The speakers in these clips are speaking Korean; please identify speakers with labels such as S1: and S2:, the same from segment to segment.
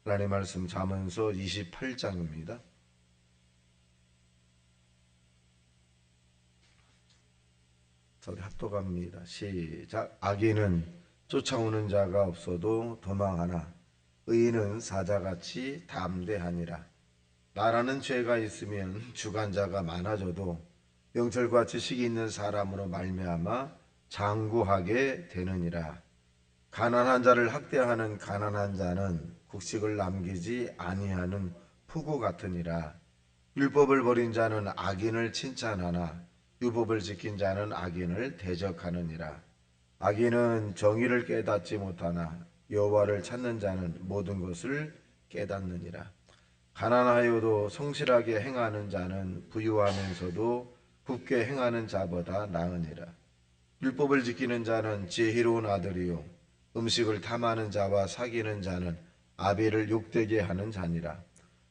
S1: 하나님 말씀 잠언서 28장입니다. 저기 합독합니다. 시작. 악인은 쫓아오는 자가 없어도 도망하나 의인은 사자같이 담대하니라. 나라는 죄가 있으면 주관자가 많아져도 명철과 지식이 있는 사람으로 말미암아 장구하게 되느니라. 가난한 자를 학대하는 가난한 자는 곡식을 남기지 아니하는 폭우 같으니라. 율법을 버린 자는 악인을 칭찬하나 율법을 지킨 자는 악인을 대적하느니라. 악인은 정의를 깨닫지 못하나 여호와를 찾는 자는 모든 것을 깨닫느니라. 가난하여도 성실하게 행하는 자는 부유하면서도 굽게 행하는 자보다 나으니라. 율법을 지키는 자는 지혜로운 아들이요 음식을 탐하는 자와 사귀는 자는 아비를 욕되게 하는 자니라.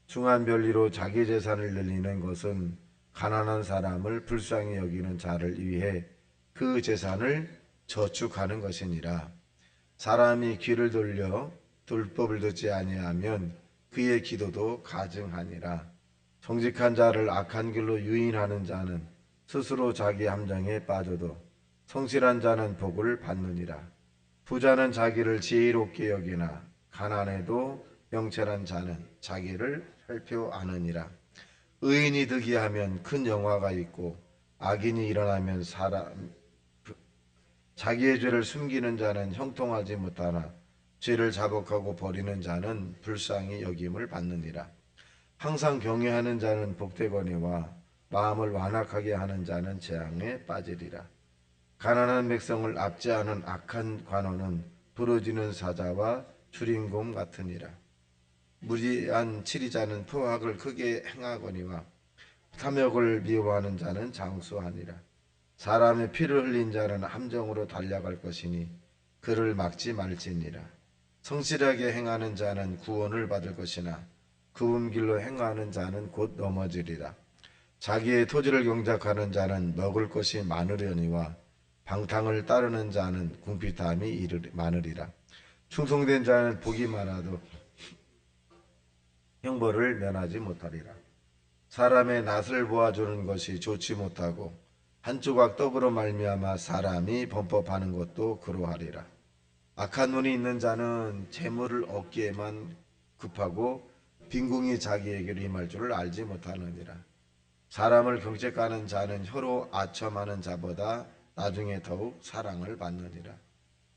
S1: 중한 별리로 자기 재산을 늘리는 것은 가난한 사람을 불쌍히 여기는 자를 위해 그 재산을 저축하는 것이니라. 사람이 귀를 돌려 율법을 듣지 아니하면 그의 기도도 가증하니라. 정직한 자를 악한 길로 유인하는 자는 스스로 자기 함정에 빠져도 성실한 자는 복을 받느니라. 부자는 자기를 지혜롭게 여기나 가난해도 명철한 자는 자기를 살펴 아느니라. 의인이 득이하면 큰 영화가 있고 악인이 일어나면 자기의 죄를 숨기는 자는 형통하지 못하나 죄를 자복하고 버리는 자는 불쌍히 여김을 받느니라. 항상 경외하는 자는 복되거니와 마음을 완악하게 하는 자는 재앙에 빠지리라. 가난한 백성을 압제하는 악한 관원은 부러지는 사자와 주린곰 같으니라. 무리한 치리자는 포악을 크게 행하거니와 탐욕을 미워하는 자는 장수하니라. 사람의 피를 흘린 자는 함정으로 달려갈 것이니 그를 막지 말지니라. 성실하게 행하는 자는 구원을 받을 것이나 굽은 길로 행하는 자는 곧 넘어지리라. 자기의 토지를 경작하는 자는 먹을 것이 많으려니와 방탕을 따르는 자는 궁핍함이 많으리라. 충성된 자는 복이 많아도 형벌을 면하지 못하리라. 사람의 낯을 보아주는 것이 좋지 못하고 한 조각 떡으로 말미암아 사람이 범법하는 것도 그러하리라. 악한 눈이 있는 자는 재물을 얻기에만 급하고 빈궁이 자기에게로 임할 줄을 알지 못하느니라. 사람을 경책하는 자는 혀로 아첨하는 자보다 나중에 더욱 사랑을 받느니라.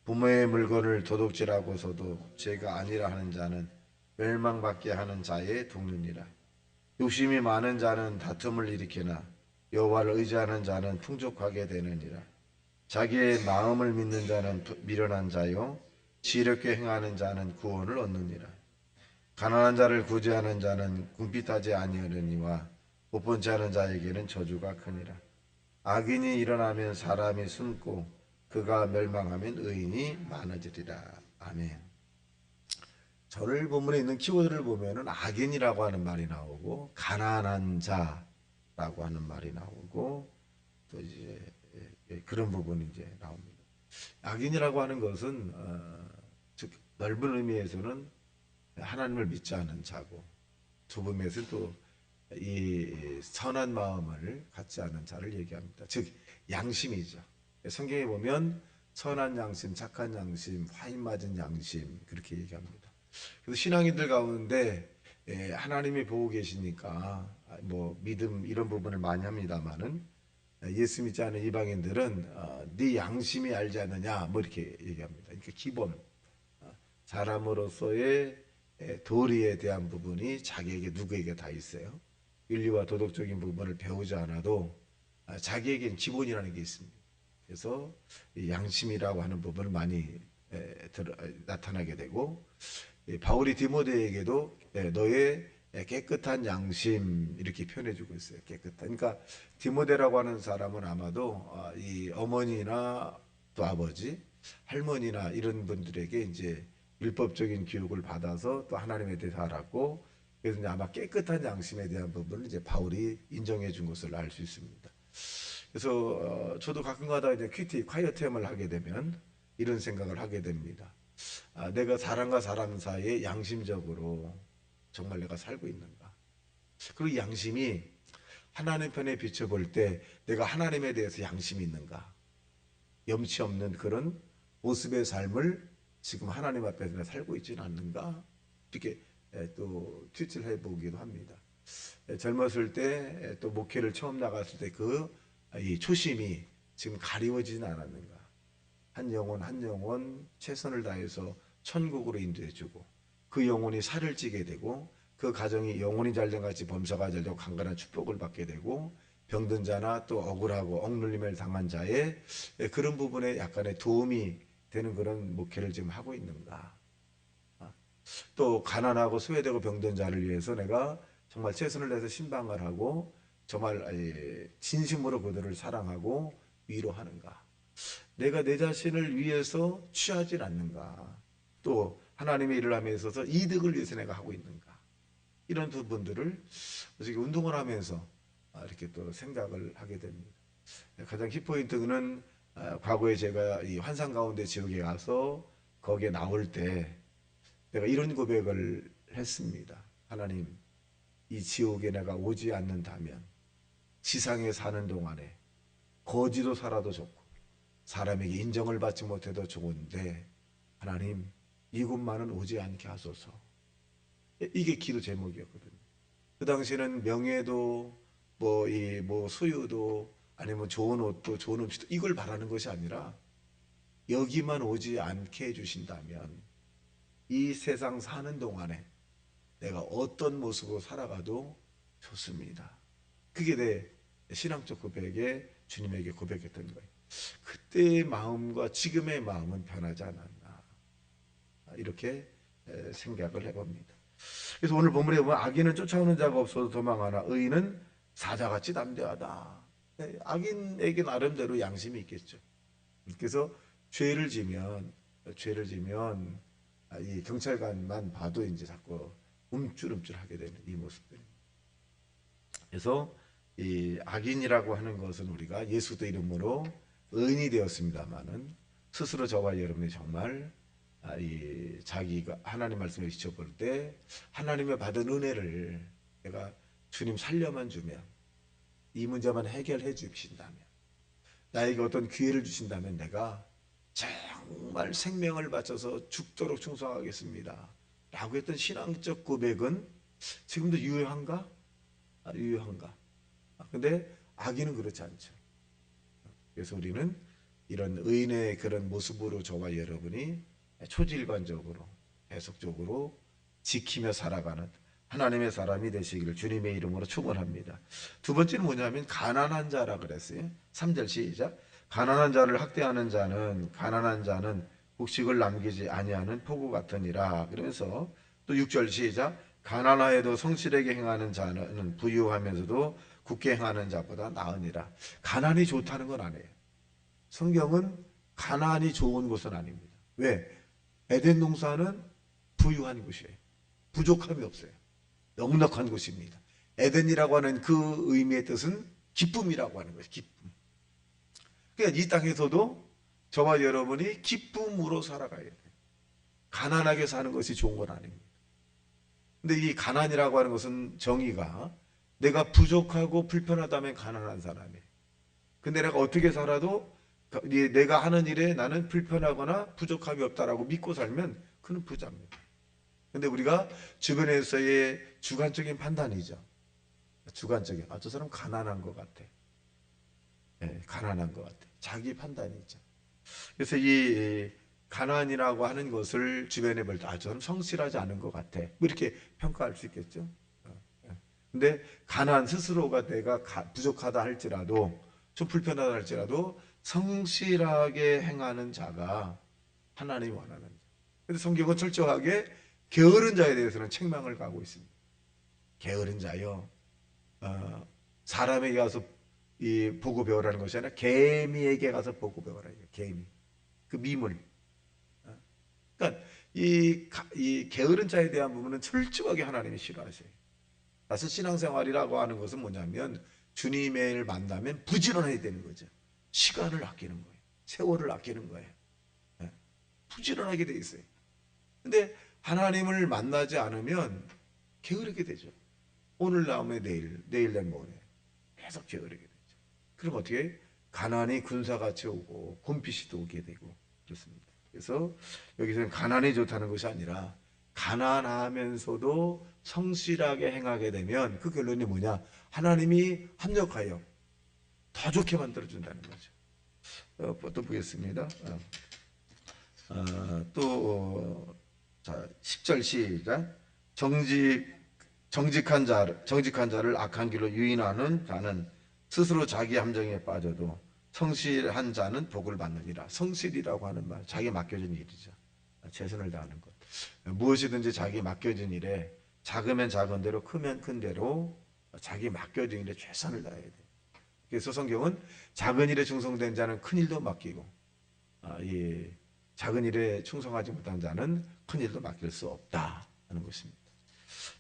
S1: 부모의 물건을 도둑질하고서도 죄가 아니라 하는 자는 멸망받게 하는 자에 돕느니라. 욕심이 많은 자는 다툼을 일으키나 여호와를 의지하는 자는 풍족하게 되느니라. 자기의 마음을 믿는 자는 미련한 자요 지혜롭게 행하는 자는 구원을 얻느니라. 가난한 자를 구제하는 자는 궁핍하지 아니하려니와 못본치 않은 자에게는 저주가 크니라. 악인이 일어나면 사람이 숨고 그가 멸망하면 의인이 많아지리라. 아멘. 저를 본문에 있는 키워드를 보면은 악인이라고 하는 말이 나오고 가난한 자라고 하는 말이 나오고 또 이제 그런 부분이 이제 나옵니다. 악인이라고 하는 것은 즉 넓은 의미에서는 하나님을 믿지 않은 자고 좁은 의미에서는 또 이 선한 마음을 갖지 않은 자를 얘기합니다. 즉 양심이죠. 성경에 보면 선한 양심, 착한 양심, 화인 맞은 양심 그렇게 얘기합니다. 그래서 신앙인들 가운데 하나님이 보고 계시니까 뭐 믿음 이런 부분을 많이 합니다만은 예수 믿지 않은 이방인들은 네 양심이 알지 않느냐 뭐 이렇게 얘기합니다. 그러니까 기본 사람으로서의 도리에 대한 부분이 자기에게 누구에게 다 있어요. 윤리와 도덕적인 부분을 배우지 않아도 자기에게는 기본이라는 게 있습니다. 그래서 양심이라고 하는 부분을 많이 나타나게 되고 바울이 디모데에게도 너의 깨끗한 양심 이렇게 표현해주고 있어요. 깨끗한. 그러니까 디모데라고 하는 사람은 아마도 이 어머니나 또 아버지, 할머니나 이런 분들에게 이제 율법적인 교육을 받아서 또 하나님에 대해서 알았고 그래서 이제 아마 깨끗한 양심에 대한 부분을 이제 바울이 인정해 준 것을 알 수 있습니다. 그래서 저도 가끔가다 이제 퀴티 콰이어 템을 하게 되면 이런 생각을 하게 됩니다. 내가 사람과 사람 사이에 양심적으로 정말 내가 살고 있는가. 그리고 양심이 하나님 편에 비춰볼 때 내가 하나님에 대해서 양심이 있는가. 염치 없는 그런 모습의 삶을 지금 하나님 앞에서 내가 살고 있지는 않는가. 이렇게 또 튜치를 해보기도 합니다. 젊었을 때 또 목회를 처음 나갔을 때 이 초심이 지금 가리워지진 않았는가. 한 영혼 한 영혼 최선을 다해서 천국으로 인도해주고 그 영혼이 살을 찌게 되고 그 가정이 영혼이 잘된 같이 범사가 잘되고 강건한 축복을 받게 되고 병든 자나 또 억울하고 억눌림을 당한 자의 그런 부분에 약간의 도움이 되는 그런 목회를 지금 하고 있는가. 또 가난하고 소외되고 병든 자를 위해서 내가 정말 최선을 다해서 신방을 하고 정말 진심으로 그들을 사랑하고 위로하는가. 내가 내 자신을 위해서 취하진 않는가. 또 하나님의 일을 함에 있어서 이득을 위해서 내가 하고 있는가. 이런 부분들을 어떻게 운동을 하면서 이렇게 또 생각을 하게 됩니다. 가장 키포인트는 과거에 제가 이 환상 가운데 지옥에 가서 거기에 나올 때 내가 이런 고백을 했습니다. 하나님, 이 지옥에 내가 오지 않는다면 지상에 사는 동안에 거지로 살아도 좋고 사람에게 인정을 받지 못해도 좋은데 하나님 이곳만은 오지 않게 하소서. 이게 기도 제목이었거든요. 그 당시에는 명예도 뭐 소유도 아니면 좋은 옷도 좋은 음식도 이걸 바라는 것이 아니라 여기만 오지 않게 해주신다면 이 세상 사는 동안에 내가 어떤 모습으로 살아가도 좋습니다. 그게 내 신앙적 고백에 주님에게 고백했던 거예요. 그때의 마음과 지금의 마음은 변하지 않았나. 이렇게 생각을 해봅니다. 그래서 오늘 본문에 보면 악인은 쫓아오는 자가 없어도 도망하나 의인은 사자같이 담대하다. 악인에게 나름대로 양심이 있겠죠. 그래서 죄를 지면 이 경찰관만 봐도 이제 자꾸 움찔움찔하게 되는 이 모습들. 그래서 이 악인이라고 하는 것은 우리가 예수도 이름으로 의인이 되었습니다만은 스스로 저와 여러분이 정말 이 자기가 하나님 말씀을 비춰볼 때 하나님의 받은 은혜를 내가 주님 살려만 주면 이 문제만 해결해 주신다면 나에게 어떤 기회를 주신다면 내가 정말 생명을 바쳐서 죽도록 충성하겠습니다 라고 했던 신앙적 고백은 지금도 유효한가? 유효한가? 근데 악인은 그렇지 않죠. 그래서 우리는 이런 의인의 그런 모습으로 저와 여러분이 초질관적으로 계속적으로 지키며 살아가는 하나님의 사람이 되시기를 주님의 이름으로 축원합니다. 두 번째는 뭐냐면 가난한 자라 그랬어요. 3절 시작. 가난한 자는 곡식을 남기지 아니하는 포구 같으니라. 그러면서 또 6절 시작. 가난하여도 성실하게 행하는 자는 부유하면서도 굳게 행하는 자보다 나으니라. 가난이 좋다는 건 아니에요. 성경은 가난이 좋은 것은 아닙니다. 왜? 에덴 동산은 부유한 곳이에요. 부족함이 없어요. 넉넉한 곳입니다. 에덴이라고 하는 그 의미의 뜻은 기쁨이라고 하는 것이에요. 기쁨. 그러니까 이 땅에서도 저와 여러분이 기쁨으로 살아가야 돼요. 가난하게 사는 것이 좋은 건 아닙니다. 근데 이 가난이라고 하는 것은 정의가 내가 부족하고 불편하다면 가난한 사람이에요. 근데 내가 어떻게 살아도 내가 하는 일에 나는 불편하거나 부족함이 없다라고 믿고 살면 그는 부자입니다. 근데 우리가 주변에서의 주관적인 판단이죠. 주관적인, 저 사람 가난한 것 같아. 네, 가난한 것 같아. 자기 판단이죠. 그래서 이 가난이라고 하는 것을 주변에 볼 때, 저 사람 성실하지 않은 것 같아. 뭐 이렇게 평가할 수 있겠죠. 근데 가난 스스로가 내가 부족하다 할지라도 좀 불편하다 할지라도 성실하게 행하는 자가 하나님이 원하는 자. 그런데 성경은 철저하게 게으른 자에 대해서는 책망을 가고 있습니다. 게으른 자요. 사람에게 가서 이 보고 배우라는 것이 아니라 개미에게 가서 보고 배우라. 개미. 그 미물. 그러니까 이 게으른 자에 대한 부분은 철저하게 하나님이 싫어하세요. 사실 신앙생활이라고 하는 것은 뭐냐면 주님을 만나면 부지런해야 되는 거죠. 시간을 아끼는 거예요. 세월을 아끼는 거예요. 부지런하게 돼 있어요. 근데 하나님을 만나지 않으면 게으르게 되죠. 오늘 나오면 내일, 내일 되면 모레 계속 게으르게 되죠. 그럼 어떻게 해요? 가난이 군사같이 오고 곰핏이 또 오게 되고 그렇습니다. 그래서 여기서는 가난이 좋다는 것이 아니라 가난하면서도 성실하게 행하게 되면 그 결론이 뭐냐? 하나님이 합력하여 더 좋게 만들어준다는 거죠. 또 보겠습니다. 자, 10절 시작. 정직한 자를 악한 길로 유인하는 자는 스스로 자기 함정에 빠져도 성실한 자는 복을 받느니라. 성실이라고 하는 말, 자기 맡겨진 일이죠. 최선을 다하는 것. 무엇이든지 자기 맡겨진 일에 작으면 작은 대로 크면 큰 대로 자기 맡겨진 일에 최선을 다해야 돼요. 그래서 성경은 작은 일에 충성된 자는 큰 일도 맡기고 이 작은 일에 충성하지 못한 자는 큰 일도 맡길 수 없다 하는 것입니다.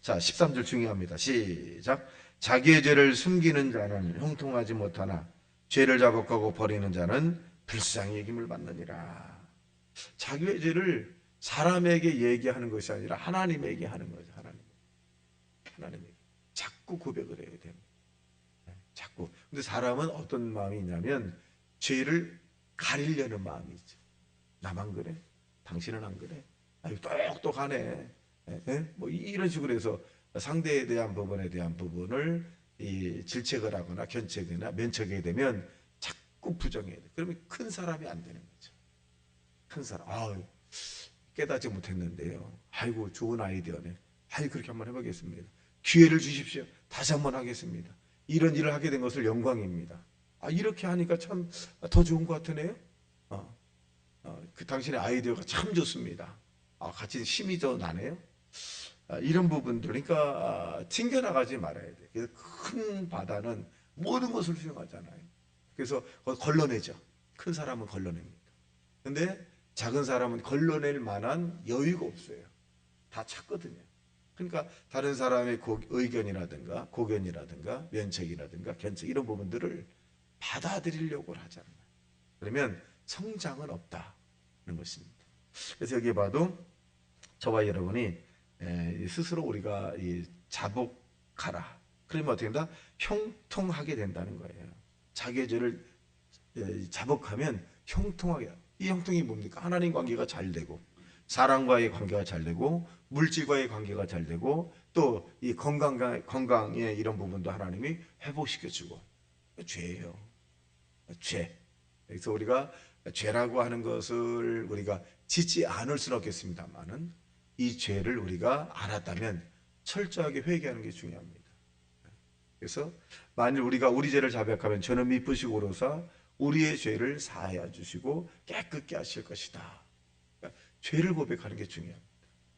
S1: 자, 13절 중요합니다. 시작. 자기의 죄를 숨기는 자는 형통하지 못하나 죄를 자복하고 버리는 자는 불쌍히 여김을 받느니라. 자기의 죄를 사람에게 얘기하는 것이 아니라 하나님에게 하는 거죠. 하나님에게 자꾸 고백을 해야 됩니다. 자꾸. 근데 사람은 어떤 마음이 있냐면 죄를 가리려는 마음이 있죠. 나만 그래? 당신은 안 그래? 아유, 똑똑하네. 뭐 이런 식으로 해서 상대에 대한 부분에 대한 부분을 질책을 하거나 견책이나 면책하게 되면 자꾸 부정해야 돼. 그러면 큰 사람이 안 되는 거죠. 큰 사람. 깨닫지 못했는데요. 아이고, 좋은 아이디어네. 그렇게 한번 해보겠습니다. 기회를 주십시오. 다시 한번 하겠습니다. 이런 일을 하게 된 것을 영광입니다. 이렇게 하니까 참 더 좋은 것 같으네요. 그 당신의 아이디어가 참 좋습니다. 같이 힘이 더 나네요. 이런 부분들, 그러니까 튕겨나가지 말아야 돼. 그래서 큰 바다는 모든 것을 수용하잖아요. 그래서 걸러내죠. 큰 사람은 걸러냅니다. 근데 작은 사람은 걸러낼 만한 여유가 없어요. 다 찾거든요. 그러니까 다른 사람의 의견이라든가 고견이라든가 면책이라든가 견책 이런 부분들을 받아들이려고 하잖아요. 그러면 성장은 없다는 것입니다. 그래서 여기 봐도 저와 여러분이 스스로 우리가 자복하라. 그러면 어떻게 된다? 형통하게 된다는 거예요. 자기의 죄를 자복하면 형통하게. 이 형통이 뭡니까? 하나님 관계가 잘 되고 사람과의 관계가 잘 되고 물질과의 관계가 잘 되고 또 이 건강의 이런 부분도 하나님이 회복시켜주고. 죄예요. 죄. 그래서 우리가 죄라고 하는 것을 우리가 짓지 않을 수는 없겠습니다만은 이 죄를 우리가 알았다면 철저하게 회개하는 게 중요합니다. 그래서 만일 우리가 우리 죄를 자백하면 저는 미쁘시고로사 우리의 죄를 사하여 주시고 깨끗게 하실 것이다. 그러니까 죄를 고백하는 게 중요합니다.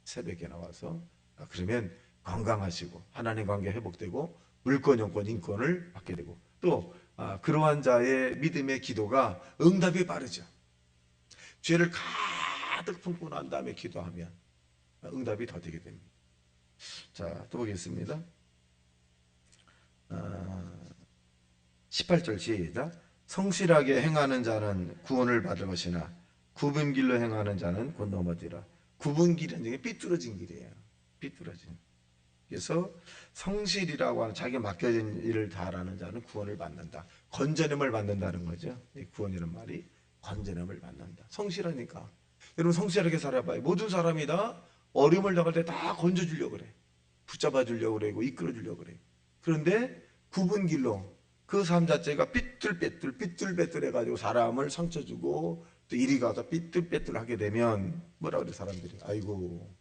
S1: 새벽에 나와서 그러면 건강하시고 하나님 관계 회복되고 물권, 영권, 인권을 받게 되고 또 그러한 자의 믿음의 기도가 응답이 빠르죠. 죄를 가득 품고 난 다음에 기도하면 응답이 더 되게 됩니다. 자, 또 보겠습니다. 18절 시작. 성실하게 행하는 자는 구원을 받을 것이나 굽은 길로 행하는 자는 곧 넘어지라. 굽은 길은 이게 삐뚤어진 길이에요. 삐뚤어진. 그래서 성실이라고 하는 자기 맡겨진 일을 다하는 자는 구원을 받는다. 건전함을 받는다는 거죠. 이 구원이라는 말이 건전함을 받는다. 성실하니까. 여러분 성실하게 살아봐요. 모든 사람이 다 어려움을 당할 때 다 건져주려고 그래. 붙잡아 주려고 그러고 이끌어 주려고 그래. 그런데 굽은 길로 그 삶 자체가 삐뚤빼뚤 해가지고 사람을 상처 주고 또 이리 가서 삐뚤빼뚤 하게 되면 뭐라 그래 사람들이. 아이고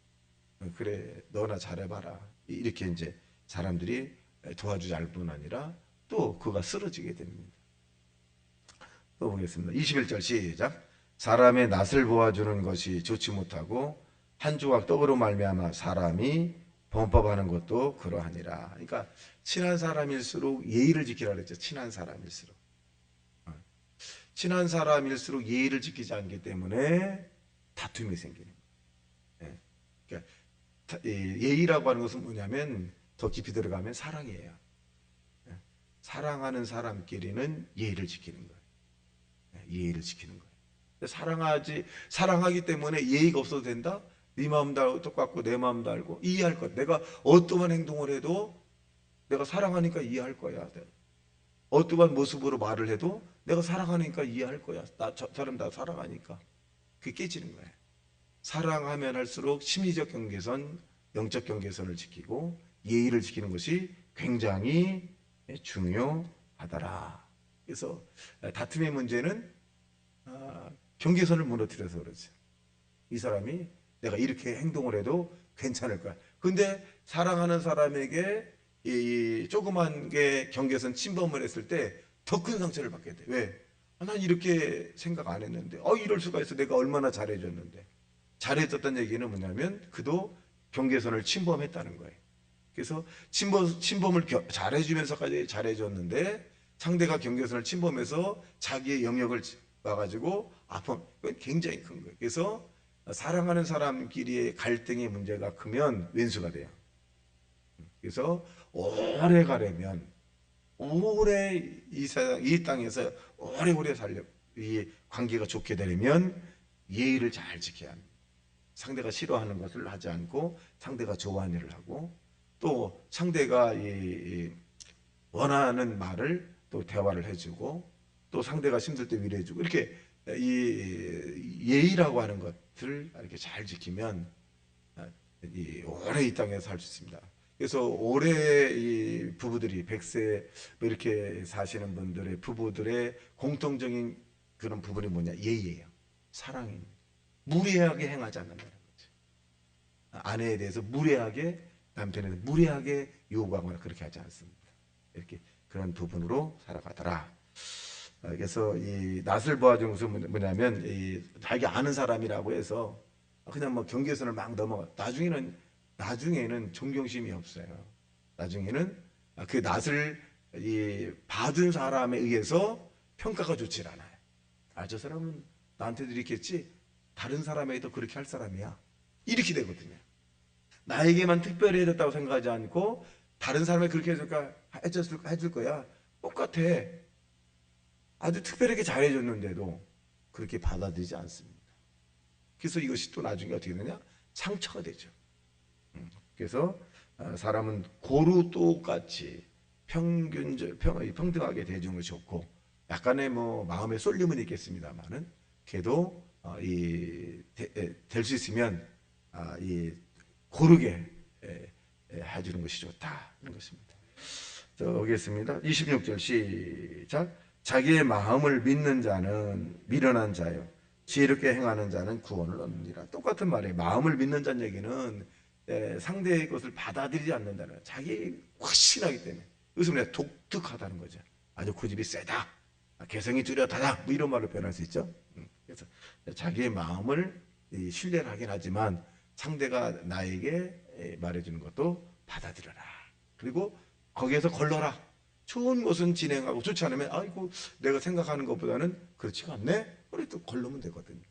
S1: 그래 너나 잘해봐라. 이렇게 이제 사람들이 도와주지 않을 뿐 아니라 또 그가 쓰러지게 됩니다. 또 보겠습니다. 21절 시작. 사람의 낯을 보아주는 것이 좋지 못하고 한 조각 떡으로 말미암아 사람이 범법하는 것도 그러하니라. 그러니까 친한 사람일수록 예의를 지키라 그랬죠. 친한 사람일수록. 친한 사람일수록 예의를 지키지 않기 때문에 다툼이 생기는 거예요. 그러니까 예의라고 하는 것은 뭐냐면 더 깊이 들어가면 사랑이에요. 사랑하는 사람끼리는 예의를 지키는 거예요. 예의를 지키는 거예요. 사랑하기 때문에 예의가 없어도 된다? 네 마음도 똑같고 내 마음도 알고 이해할 것. 내가 어떠한 행동을 해도 내가 사랑하니까 이해할 거야. 어떠한 모습으로 말을 해도 내가 사랑하니까 이해할 거야. 저 사람 나 사랑하니까. 그게 깨지는 거예요. 사랑하면 할수록 심리적 경계선, 영적 경계선을 지키고 예의를 지키는 것이 굉장히 중요하더라. 그래서 다툼의 문제는 경계선을 무너뜨려서 그렇지. 이 사람이 내가 이렇게 행동을 해도 괜찮을 거야. 근데 사랑하는 사람에게 이 조그만 게 경계선 침범을 했을 때 더 큰 상처를 받게 돼. 왜? 난 이렇게 생각 안 했는데 이럴 수가 있어. 내가 얼마나 잘해줬는데. 잘해줬다는 얘기는 뭐냐면 그도 경계선을 침범했다는 거예요. 그래서 침범을 잘해주면서까지 잘해줬는데 상대가 경계선을 침범해서 자기의 영역을 와가지고 아픔. 그건 굉장히 큰 거예요. 그래서 사랑하는 사람끼리의 갈등의 문제가 크면 왼수가 돼요. 그래서 오래 가려면 오래 이 땅에서 오래오래 이 관계가 좋게 되려면 예의를 잘 지켜야 합니다. 상대가 싫어하는 것을 하지 않고 상대가 좋아하는 일을 하고 또 상대가 원하는 말을 또 대화를 해주고 또 상대가 힘들 때 위로해주고 이렇게 이 예의라고 하는 것을 이렇게 잘 지키면 오래 이 땅에서 살 수 있습니다. 그래서 올해 이 부부들이 100세 이렇게 사시는 분들의 부부들의 공통적인 그런 부분이 뭐냐? 예의예요. 사랑입니다. 무례하게 행하지 않는다는 거죠. 아내에 대해서 무례하게 남편에 대해서 무례하게 요구하거나 그렇게 하지 않습니다. 이렇게 그런 부분으로 살아가더라. 그래서 이 낯을 보아주는 것은 뭐냐면 자기 아는 사람이라고 해서 그냥 뭐 경계선을 막 넘어가. 나중에는 존경심이 없어요. 나중에는 그 낯을 받은 사람에 의해서 평가가 좋질 않아요. 저 사람은 나한테도 이렇게 했지 다른 사람에게도 그렇게 할 사람이야. 이렇게 되거든요. 나에게만 특별히 해줬다고 생각하지 않고 다른 사람에게 그렇게 해줄 거야. 똑같아. 아주 특별하게 잘해줬는데도 그렇게 받아들이지 않습니다. 그래서 이것이 또 나중에 어떻게 되냐? 상처가 되죠. 그래서 사람은 고루 똑같이 평등하게 대주는 것이 좋고 약간의 뭐 마음의 쏠림은 있겠습니다만은 그래도 될 수 있으면 고르게 해주는 것이 좋다는 것입니다. 자, 오겠습니다. 26절 시작. 자기의 마음을 믿는 자는 미련한 자요 지혜롭게 행하는 자는 구원을 얻느니라. 똑같은 말이에요. 마음을 믿는 자는 얘기는 상대의 것을 받아들이지 않는다는 거예요. 자기 확신하기 때문에. 그래서 우리가 독특하다는 거죠. 아주 고집이 세다. 개성이 뚜렷하다. 뭐 이런 말로 표현할 수 있죠. 그래서 자기의 마음을 신뢰를 하긴 하지만 상대가 나에게 말해주는 것도 받아들여라. 그리고 거기에서 걸러라. 좋은 것은 진행하고 좋지 않으면 아이고 내가 생각하는 것보다는 그렇지가 않네. 우리 또 걸르면 되거든요.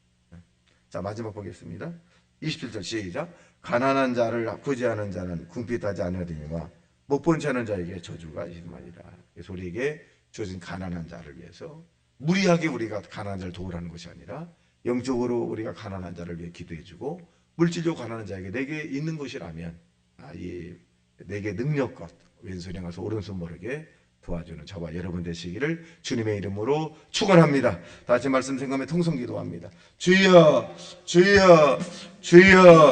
S1: 자, 마지막 보겠습니다. 27절 시작. 가난한 자를 구제하는 자는 궁핍하지 않으리니와 못 본 채 하는 자에게 저주가 있으리라. 그래서 우리에게 주어진 가난한 자를 위해서 무리하게 우리가 가난한 자를 도우라는 것이 아니라 영적으로 우리가 가난한 자를 위해 기도해주고 물질적으로 가난한 자에게 내게 있는 것이라면 내게 능력껏 왼손에 가서 오른손 모르게 도와주는 저와 여러분 되시기를 주님의 이름으로 축원합니다. 다시 말씀 생각하며 통성 기도합니다. 주여 주여 주여